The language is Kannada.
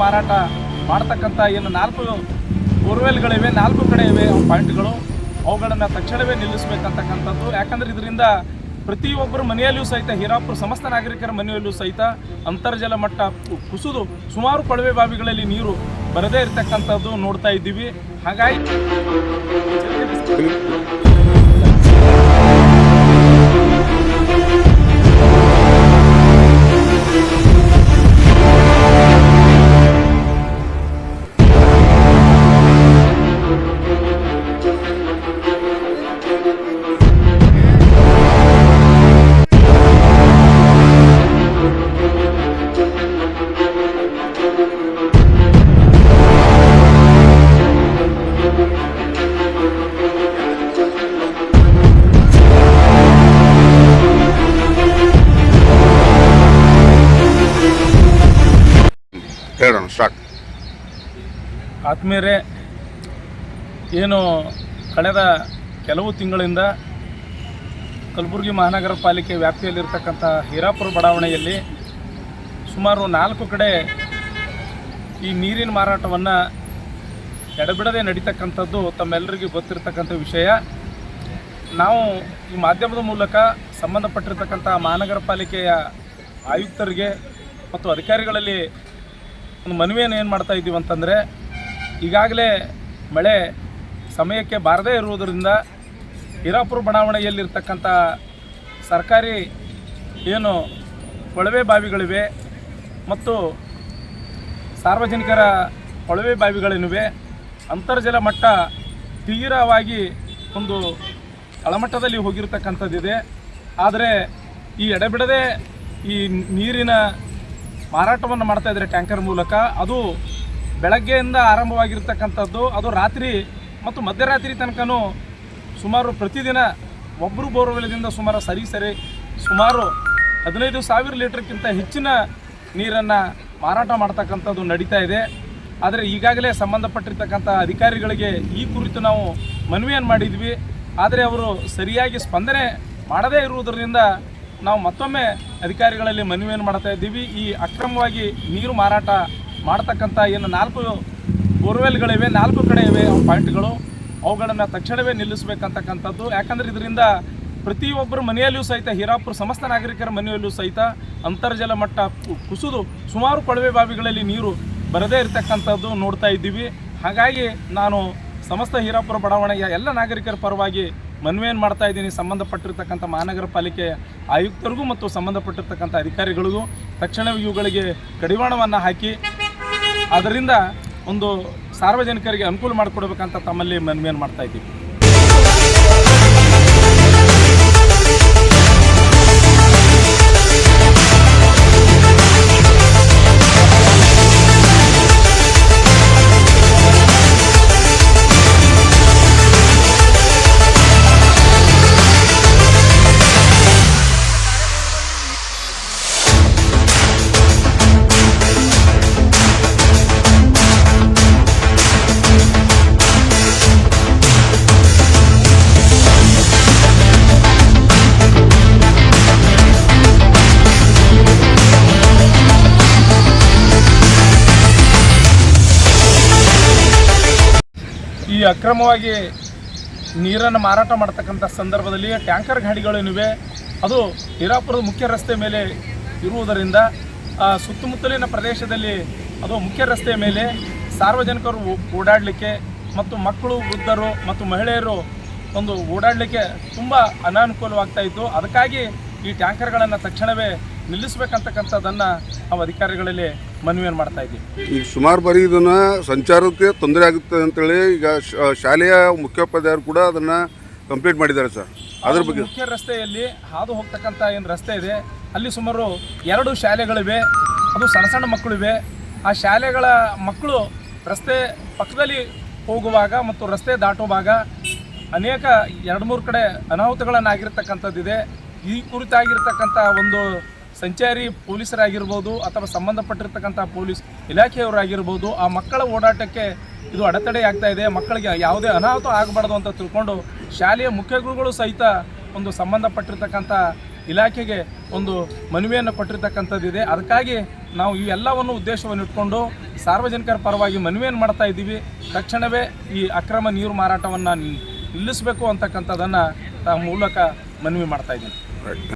ಮಾರಾಟ ಮಾಡ್ತಕ್ಕಂಥ ಏನು 4 ಬೋರ್ವೆಲ್ಗಳಿವೆ, 4 ಕಡೆ ಇವೆ ಪಾಯಿಂಟ್ಗಳು, ಅವುಗಳನ್ನು ತಕ್ಷಣವೇ ನಿಲ್ಲಿಸಬೇಕಂತಕ್ಕಂಥದ್ದು. ಯಾಕಂದರೆ ಇದರಿಂದ ಪ್ರತಿಯೊಬ್ಬರ ಮನೆಯಲ್ಲಿಯೂ ಸಹಿತ, ಹೀರಾಪುರ ಸಮಸ್ತ ನಾಗರಿಕರ ಮನೆಯಲ್ಲೂ ಸಹಿತ ಅಂತರ್ಜಲ ಮಟ್ಟ ಕುಸಿದು ಸುಮಾರು ಕೊಳವೆ ಬಾವಿಗಳಲ್ಲಿ ನೀರು ಬರದೇ ಇರತಕ್ಕಂಥದ್ದು ನೋಡ್ತಾ ಇದ್ದೀವಿ. ಹಾಗಾಗಿ ಹೇಳೋಣ ಸ್ಟಾರ್ಟ್. ಆತ್ಮೀಯರೇ, ಏನು ಕಳೆದ ಕೆಲವು ತಿಂಗಳಿಂದ ಕಲಬುರಗಿ ಮಹಾನಗರ ಪಾಲಿಕೆ ವ್ಯಾಪ್ತಿಯಲ್ಲಿರ್ತಕ್ಕಂಥ ಹೀರಾಪುರ ಬಡಾವಣೆಯಲ್ಲಿ ಸುಮಾರು 4 ಕಡೆ ಈ ನೀರಿನ ಮಾರಾಟವನ್ನು ಎಡಬಿಡದೆ ನಡೀತಕ್ಕಂಥದ್ದು ತಮ್ಮೆಲ್ಲರಿಗೂ ಗೊತ್ತಿರತಕ್ಕಂಥ ವಿಷಯ. ನಾವು ಈ ಮಾಧ್ಯಮದ ಮೂಲಕ ಸಂಬಂಧಪಟ್ಟಿರ್ತಕ್ಕಂಥ ಮಹಾನಗರ ಪಾಲಿಕೆಯ ಆಯುಕ್ತರಿಗೆ ಮತ್ತು ಅಧಿಕಾರಿಗಳಲ್ಲಿ ಒಂದು ಮನವಿಯನ್ನು ಏನು ಮಾಡ್ತಾ ಇದ್ದೀವಿ ಅಂತಂದರೆ, ಈಗಾಗಲೇ ಮಳೆ ಸಮಯಕ್ಕೆ ಬಾರದೇ ಇರುವುದರಿಂದ ಹೀರಾಪುರ ಬಡಾವಣೆಯಲ್ಲಿರ್ತಕ್ಕಂಥ ಸರ್ಕಾರಿ ಏನು ಕೊಳವೆ ಬಾವಿಗಳಿವೆ ಮತ್ತು ಸಾರ್ವಜನಿಕರ ಕೊಳವೆ ಬಾವಿಗಳೇನಿವೆ, ಅಂತರ್ಜಲ ಮಟ್ಟ ತೀವ್ರವಾಗಿ ಒಂದು ತಳಮಟ್ಟದಲ್ಲಿ ಹೋಗಿರ್ತಕ್ಕಂಥದ್ದಿದೆ. ಆದರೆ ಈ ಎಡೆಬಿಡದೆ ಈ ನೀರಿನ ಮಾರಾಟವನ್ನು ಮಾಡ್ತಾಯಿದ್ದಾರೆ ಟ್ಯಾಂಕರ್ ಮೂಲಕ. ಅದು ಬೆಳಗ್ಗೆಯಿಂದ ಆರಂಭವಾಗಿರ್ತಕ್ಕಂಥದ್ದು, ಅದು ರಾತ್ರಿ ಮತ್ತು ಮಧ್ಯರಾತ್ರಿ ತನಕನೂ ಸುಮಾರು ಪ್ರತಿದಿನ ಒಬ್ಬರು ಬೋರ್ವೆಲ್ದಿಂದ ಸುಮಾರು ಸುಮಾರು 15,000 ಲೀಟರ್ಗಿಂತ ಹೆಚ್ಚಿನ ನೀರನ್ನು ಮಾರಾಟ ಮಾಡ್ತಕ್ಕಂಥದ್ದು ನಡೀತಾ ಇದೆ. ಆದರೆ ಈಗಾಗಲೇ ಸಂಬಂಧಪಟ್ಟಿರ್ತಕ್ಕಂಥ ಅಧಿಕಾರಿಗಳಿಗೆ ಈ ಕುರಿತು ನಾವು ಮನವಿಯನ್ನು ಮಾಡಿದ್ವಿ. ಆದರೆ ಅವರು ಸರಿಯಾಗಿ ಸ್ಪಂದನೆ ಮಾಡದೇ ಇರುವುದರಿಂದ ನಾವು ಮತ್ತೊಮ್ಮೆ ಅಧಿಕಾರಿಗಳಲ್ಲಿ ಮನವಿಯನ್ನು ಮಾಡ್ತಾ ಇದ್ದೀವಿ. ಈ ಅಕ್ರಮವಾಗಿ ನೀರು ಮಾರಾಟ ಮಾಡ್ತಕ್ಕಂಥ ಏನು 4 ಬೋರ್ವೆಲ್ಗಳಿವೆ, 4 ಕಡೆ ಇವೆ ಪಾಯಿಂಟ್ಗಳು, ಅವುಗಳನ್ನು ತಕ್ಷಣವೇ ನಿಲ್ಲಿಸಬೇಕಂತಕ್ಕಂಥದ್ದು. ಯಾಕಂದರೆ ಇದರಿಂದ ಪ್ರತಿಯೊಬ್ಬರ ಮನೆಯಲ್ಲಿಯೂ ಸಹಿತ, ಹೀರಾಪುರ ಸಮಸ್ತ ನಾಗರಿಕರ ಮನೆಯಲ್ಲೂ ಸಹಿತ ಅಂತರ್ಜಲ ಮಟ್ಟ ಕುಸಿದು ಸುಮಾರು ಕೊಳವೆ ಬಾವಿಗಳಲ್ಲಿ ನೀರು ಬರದೇ ಇರತಕ್ಕಂಥದ್ದು ನೋಡ್ತಾ ಇದ್ದೀವಿ. ಹಾಗಾಗಿ ನಾನು ಸಮಸ್ತ ಹೀರಾಪುರ ಬಡಾವಣೆಯ ಎಲ್ಲ ನಾಗರಿಕರ ಪರವಾಗಿ ಮನವಿಯನ್ನು ಮಾಡ್ತಾ ಇದ್ದೀನಿ. ಸಂಬಂಧಪಟ್ಟಿರ್ತಕ್ಕಂಥ ಮಹಾನಗರ ಪಾಲಿಕೆ ಆಯುಕ್ತರಿಗೂ ಮತ್ತು ಸಂಬಂಧಪಟ್ಟಿರ್ತಕ್ಕಂಥ ಅಧಿಕಾರಿಗಳಿಗೂ ತಕ್ಷಣವೇ ಇವುಗಳಿಗೆ ಕಡಿವಾಣವನ್ನು ಹಾಕಿ ಅದರಿಂದ ಒಂದು ಸಾರ್ವಜನಿಕರಿಗೆ ಅನುಕೂಲ ಮಾಡಿಕೊಡ್ಬೇಕಂತ ತಮ್ಮಲ್ಲಿ ಮನವಿಯನ್ನು ಮಾಡ್ತಾ ಇದ್ದೀವಿ. ಈ ಅಕ್ರಮವಾಗಿ ನೀರನ್ನು ಮಾರಾಟ ಮಾಡ್ತಕ್ಕಂಥ ಸಂದರ್ಭದಲ್ಲಿ ಟ್ಯಾಂಕರ್ ಗಾಡಿಗಳೇನಿವೆ ಅದು ಹೀರಾಪುರದ ಮುಖ್ಯ ರಸ್ತೆ ಮೇಲೆ ಇರುವುದರಿಂದ ಸುತ್ತಮುತ್ತಲಿನ ಪ್ರದೇಶದಲ್ಲಿ ಅದು ಮುಖ್ಯ ರಸ್ತೆಯ ಮೇಲೆ ಸಾರ್ವಜನಿಕರು ಓಡಾಡಲಿಕ್ಕೆ ಮತ್ತು ಮಕ್ಕಳು, ವೃದ್ಧರು ಮತ್ತು ಮಹಿಳೆಯರು ಒಂದು ಓಡಾಡಲಿಕ್ಕೆ ತುಂಬ ಅನಾನುಕೂಲವಾಗ್ತಾ ಇತ್ತು. ಅದಕ್ಕಾಗಿ ಈ ಟ್ಯಾಂಕರ್ಗಳನ್ನು ತಕ್ಷಣವೇ ನಿಲ್ಲಿಸಬೇಕಂತಕ್ಕಂಥದ್ದನ್ನು ನಾವು ಅಧಿಕಾರಿಗಳಲ್ಲಿ ಮನವಿಯನ್ನು ಮಾಡ್ತಾ ಇದ್ದೀವಿ. ಈಗ ಸುಮಾರು ಬಾರಿ ಇದನ್ನು ಸಂಚಾರಕ್ಕೆ ತೊಂದರೆ ಆಗುತ್ತೆ ಅಂತೇಳಿ ಈಗ ಶಾಲೆಯ ಮುಖ್ಯೋಪಾಧ್ಯಾಯರು ಕೂಡ ಅದನ್ನು ಕಂಪ್ಲೀಟ್ ಮಾಡಿದ್ದಾರೆ ಸರ್. ಅದ್ರ ಬಗ್ಗೆ ಮುಖ್ಯ ರಸ್ತೆಯಲ್ಲಿ ಹಾದು ಹೋಗ್ತಕ್ಕಂಥ ಏನು ರಸ್ತೆ ಇದೆ ಅಲ್ಲಿ ಸುಮಾರು 2 ಶಾಲೆಗಳಿವೆ. ಅದು ಸಣ್ಣ ಸಣ್ಣ ಮಕ್ಕಳಿವೆ. ಆ ಶಾಲೆಗಳ ಮಕ್ಕಳು ರಸ್ತೆ ಪಕ್ಕದಲ್ಲಿ ಹೋಗುವಾಗ ಮತ್ತು ರಸ್ತೆ ದಾಟುವಾಗ ಅನೇಕ 2-3 ಕಡೆ ಅನಾಹುತಗಳನ್ನಾಗಿರ್ತಕ್ಕಂಥದ್ದಿದೆ. ಈ ಕುರಿತಾಗಿರ್ತಕ್ಕಂಥ ಒಂದು ಸಂಚಾರಿ ಪೊಲೀಸರಾಗಿರ್ಬೋದು ಅಥವಾ ಸಂಬಂಧಪಟ್ಟಿರ್ತಕ್ಕಂಥ ಪೊಲೀಸ್ ಇಲಾಖೆಯವರಾಗಿರ್ಬೋದು ಆ ಮಕ್ಕಳ ಓಡಾಟಕ್ಕೆ ಇದು ಅಡೆತಡೆ ಆಗ್ತಾ ಇದೆ. ಮಕ್ಕಳಿಗೆ ಯಾವುದೇ ಅನಾಹುತ ಆಗಬಾರ್ದು ಅಂತ ತಿಳ್ಕೊಂಡು ಶಾಲೆಯ ಮುಖ್ಯ ಗುರುಗಳು ಸಹಿತ ಒಂದು ಸಂಬಂಧಪಟ್ಟಿರ್ತಕ್ಕಂಥ ಇಲಾಖೆಗೆ ಒಂದು ಮನವಿಯನ್ನು ಕೊಟ್ಟಿರ್ತಕ್ಕಂಥದ್ದಿದೆ. ಅದಕ್ಕಾಗಿ ನಾವು ಈ ಎಲ್ಲವನ್ನು ಉದ್ದೇಶವನ್ನು ಇಟ್ಕೊಂಡು ಸಾರ್ವಜನಿಕರ ಪರವಾಗಿ ಮನವಿಯನ್ನು ಮಾಡ್ತಾ ಇದ್ದೀವಿ. ತಕ್ಷಣವೇ ಈ ಅಕ್ರಮ ನೀರು ಮಾರಾಟವನ್ನು ನಿಲ್ಲಿಸಬೇಕು ಅಂತಕ್ಕಂಥದ್ದನ್ನು ಮೂಲಕ ಮನವಿ ಮಾಡ್ತಾ ಇದ್ದೀನಿ.